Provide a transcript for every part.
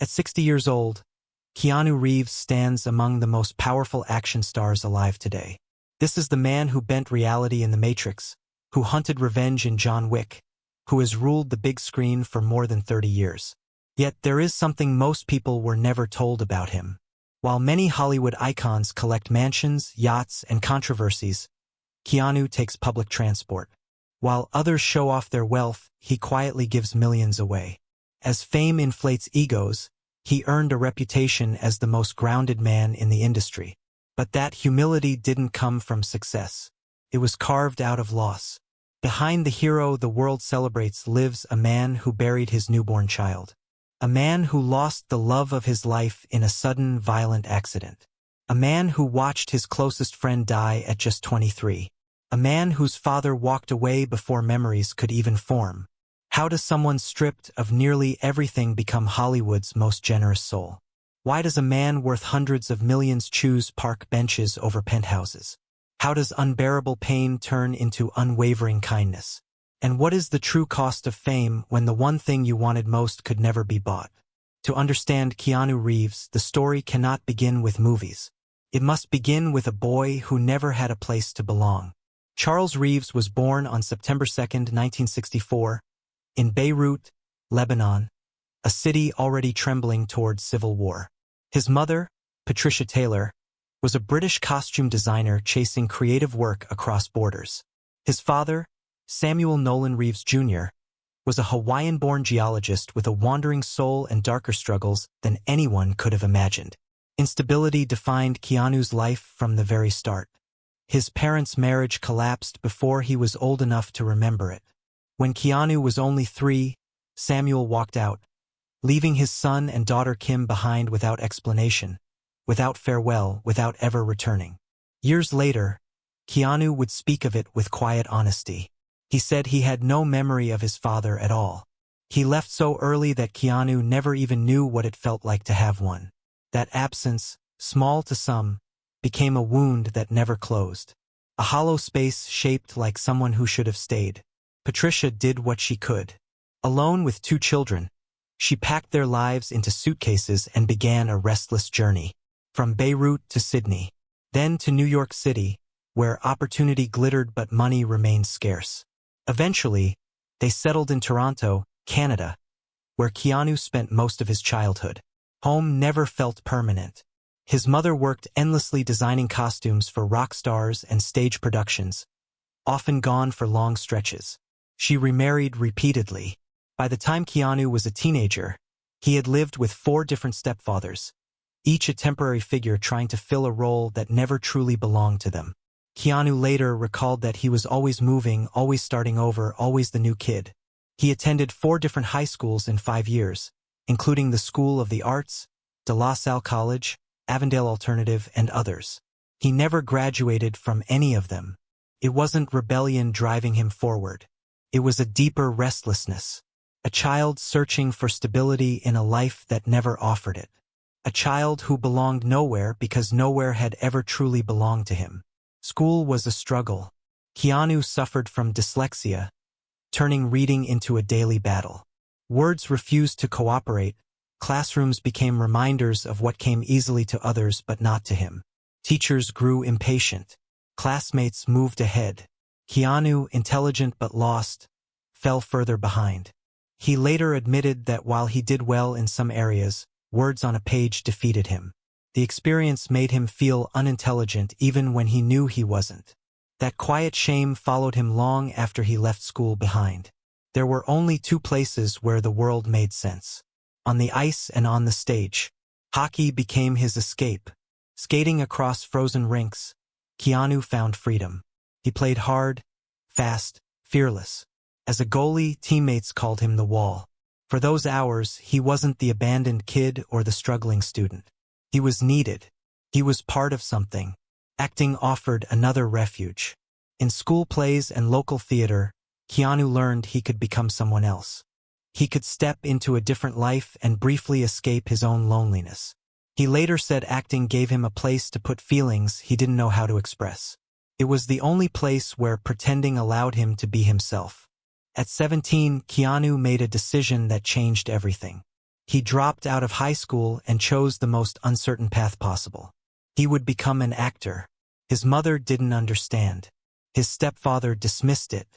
At 60 years old, Keanu Reeves stands among the most powerful action stars alive today. This is the man who bent reality in The Matrix, who hunted revenge in John Wick, who has ruled the big screen for more than 30 years. Yet there is something most people were never told about him. While many Hollywood icons collect mansions, yachts, and controversies, Keanu takes public transport. While others show off their wealth, he quietly gives millions away. As fame inflates egos, he earned a reputation as the most grounded man in the industry. But that humility didn't come from success. It was carved out of loss. Behind the hero the world celebrates lives a man who buried his newborn child. A man who lost the love of his life in a sudden, violent accident. A man who watched his closest friend die at just 23. A man whose father walked away before memories could even form. How does someone stripped of nearly everything become Hollywood's most generous soul? Why does a man worth hundreds of millions choose park benches over penthouses? How does unbearable pain turn into unwavering kindness? And what is the true cost of fame when the one thing you wanted most could never be bought? To understand Keanu Reeves, the story cannot begin with movies. It must begin with a boy who never had a place to belong. Charles Reeves was born on September 2, 1964, in Beirut, Lebanon, a city already trembling towards civil war. His mother, Patricia Taylor, was a British costume designer chasing creative work across borders. His father, Samuel Nolan Reeves Jr., was a Hawaiian-born geologist with a wandering soul and darker struggles than anyone could have imagined. Instability defined Keanu's life from the very start. His parents' marriage collapsed before he was old enough to remember it. When Keanu was only 3, Samuel walked out, leaving his son and daughter Kim behind without explanation, without farewell, without ever returning. Years later, Keanu would speak of it with quiet honesty. He said he had no memory of his father at all. He left so early that Keanu never even knew what it felt like to have one. That absence, small to some, became a wound that never closed. A hollow space shaped like someone who should have stayed. Patricia did what she could. Alone with 2 children, she packed their lives into suitcases and began a restless journey. From Beirut to Sydney, then to New York City, where opportunity glittered but money remained scarce. Eventually, they settled in Toronto, Canada, where Keanu spent most of his childhood. Home never felt permanent. His mother worked endlessly designing costumes for rock stars and stage productions, often gone for long stretches. She remarried repeatedly. By the time Keanu was a teenager, he had lived with 4 different stepfathers, each a temporary figure trying to fill a role that never truly belonged to them. Keanu later recalled that he was always moving, always starting over, always the new kid. He attended 4 different high schools in 5 years, including the School of the Arts, De La Salle College, Avondale Alternative, and others. He never graduated from any of them. It wasn't rebellion driving him forward. It was a deeper restlessness. A child searching for stability in a life that never offered it. A child who belonged nowhere because nowhere had ever truly belonged to him. School was a struggle. Keanu suffered from dyslexia, turning reading into a daily battle. Words refused to cooperate. Classrooms became reminders of what came easily to others but not to him. Teachers grew impatient. Classmates moved ahead. Keanu, intelligent but lost, fell further behind. He later admitted that while he did well in some areas, words on a page defeated him. The experience made him feel unintelligent even when he knew he wasn't. That quiet shame followed him long after he left school behind. There were only 2 places where the world made sense: on the ice and on the stage. Hockey became his escape. Skating across frozen rinks, Keanu found freedom. He played hard, fast, fearless. As a goalie, teammates called him the Wall. For those hours, he wasn't the abandoned kid or the struggling student. He was needed. He was part of something. Acting offered another refuge. In school plays and local theater, Keanu learned he could become someone else. He could step into a different life and briefly escape his own loneliness. He later said acting gave him a place to put feelings he didn't know how to express. It was the only place where pretending allowed him to be himself. At 17, Keanu made a decision that changed everything. He dropped out of high school and chose the most uncertain path possible. He would become an actor. His mother didn't understand. His stepfather dismissed it.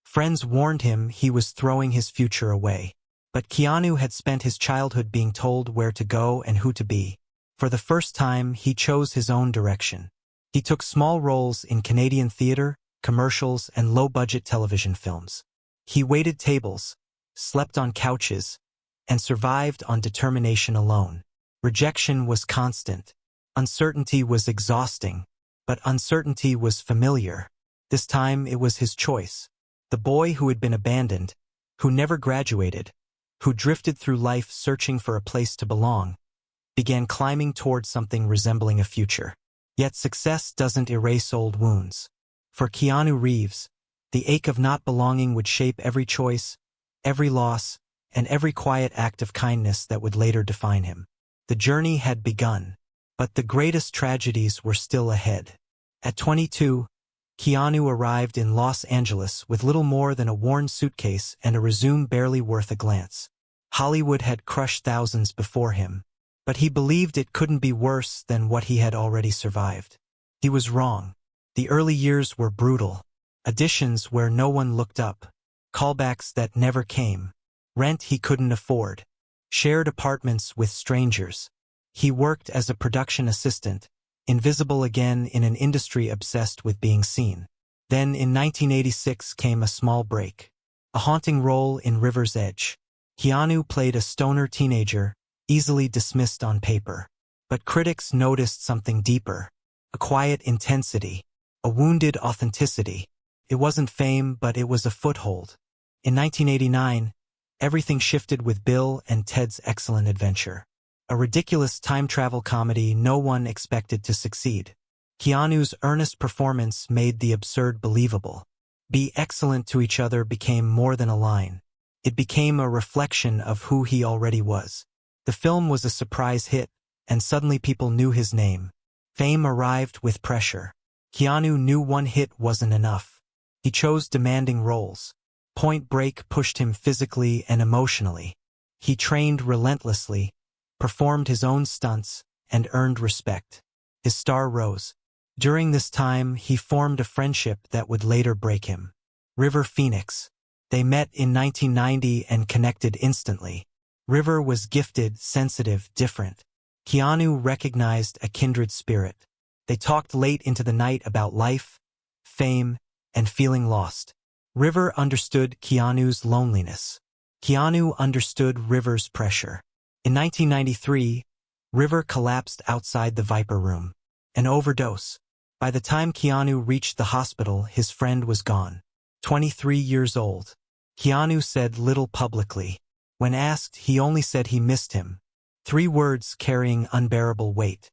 Friends warned him he was throwing his future away. But Keanu had spent his childhood being told where to go and who to be. For the first time, he chose his own direction. He took small roles in Canadian theater, commercials, and low-budget television films. He waited tables, slept on couches, and survived on determination alone. Rejection was constant. Uncertainty was exhausting, but uncertainty was familiar. This time it was his choice. The boy who had been abandoned, who never graduated, who drifted through life searching for a place to belong, began climbing towards something resembling a future. Yet success doesn't erase old wounds. For Keanu Reeves, the ache of not belonging would shape every choice, every loss, and every quiet act of kindness that would later define him. The journey had begun, but the greatest tragedies were still ahead. At 22, Keanu arrived in Los Angeles with little more than a worn suitcase and a resume barely worth a glance. Hollywood had crushed thousands before him, but he believed it couldn't be worse than what he had already survived. He was wrong. The early years were brutal. Auditions where no one looked up. Callbacks that never came. Rent he couldn't afford. Shared apartments with strangers. He worked as a production assistant, invisible again in an industry obsessed with being seen. Then in 1986 came a small break. A haunting role in River's Edge. Keanu played a stoner teenager, easily dismissed on paper. But critics noticed something deeper. A quiet intensity. A wounded authenticity. It wasn't fame, but it was a foothold. In 1989, everything shifted with Bill and Ted's Excellent Adventure. A ridiculous time travel comedy no one expected to succeed. Keanu's earnest performance made the absurd believable. Be excellent to each other became more than a line. It became a reflection of who he already was. The film was a surprise hit, and suddenly people knew his name. Fame arrived with pressure. Keanu knew one hit wasn't enough. He chose demanding roles. Point Break pushed him physically and emotionally. He trained relentlessly, performed his own stunts, and earned respect. His star rose. During this time, he formed a friendship that would later break him. River Phoenix. They met in 1990 and connected instantly. River was gifted, sensitive, different. Keanu recognized a kindred spirit. They talked late into the night about life, fame, and feeling lost. River understood Keanu's loneliness. Keanu understood River's pressure. In 1993, River collapsed outside the Viper Room. An overdose. By the time Keanu reached the hospital, his friend was gone. 23 years old. Keanu said little publicly. When asked, he only said he missed him. 3 words carrying unbearable weight.